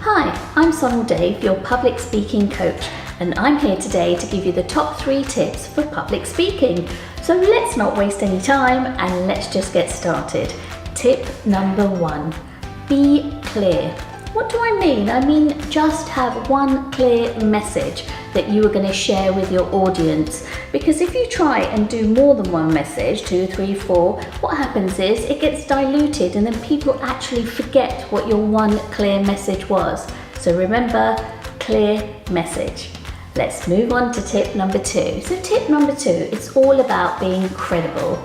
Hi, I'm Sonal Dave, your public speaking coach, and I'm here today to give you the top 3 tips for public speaking. So let's not waste any time and let's just get started. Tip number 1, be clear. What do I mean? I mean just have one clear message that you are going to share with your audience, because if you try and do more than one message, 2, 3, 4, what happens is it gets diluted and then people actually forget what your one clear message was. So remember, clear message. Let's move on to tip number 2. So tip number 2, it's all about being credible.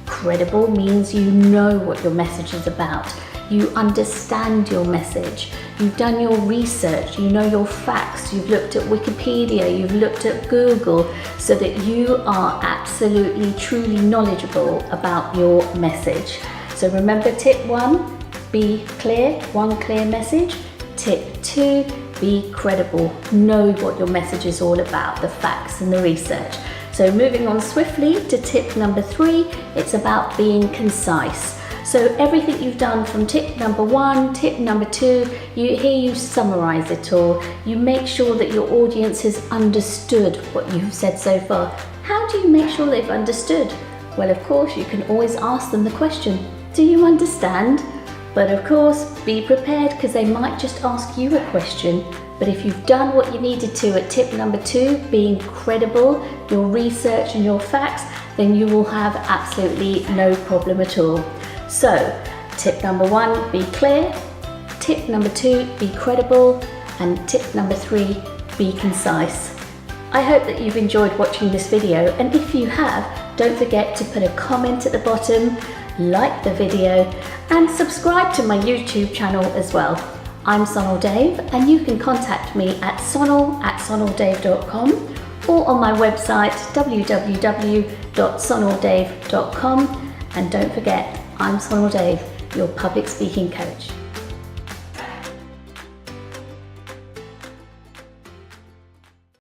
Credible means you know what your message is about. You understand your message, you've done your research, you know your facts, you've looked at Wikipedia, you've looked at Google, so that you are absolutely, truly knowledgeable about your message. So remember tip 1, be clear, one clear message. Tip 2, be credible, know what your message is all about, the facts and the research. So moving on swiftly to tip number 3, it's about being concise. So everything you've done from tip number 1, tip number 2, you summarize it all. You make sure that your audience has understood what you've said so far. How do you make sure they've understood? Well, of course, you can always ask them the question, do you understand? But of course, be prepared, because they might just ask you a question. But if you've done what you needed to at tip number 2, being credible, your research and your facts, then you will have absolutely no problem at all. So, tip number 1, be clear. Tip number 2, be credible. And tip number 3, be concise. I hope that you've enjoyed watching this video, and if you have, don't forget to put a comment at the bottom, like the video, and subscribe to my YouTube channel as well. I'm Sonal Dave, and you can contact me at sonal@sonaldave.com or on my website www.sonaldave.com. And don't forget, I'm Sonal Dave, your public speaking coach.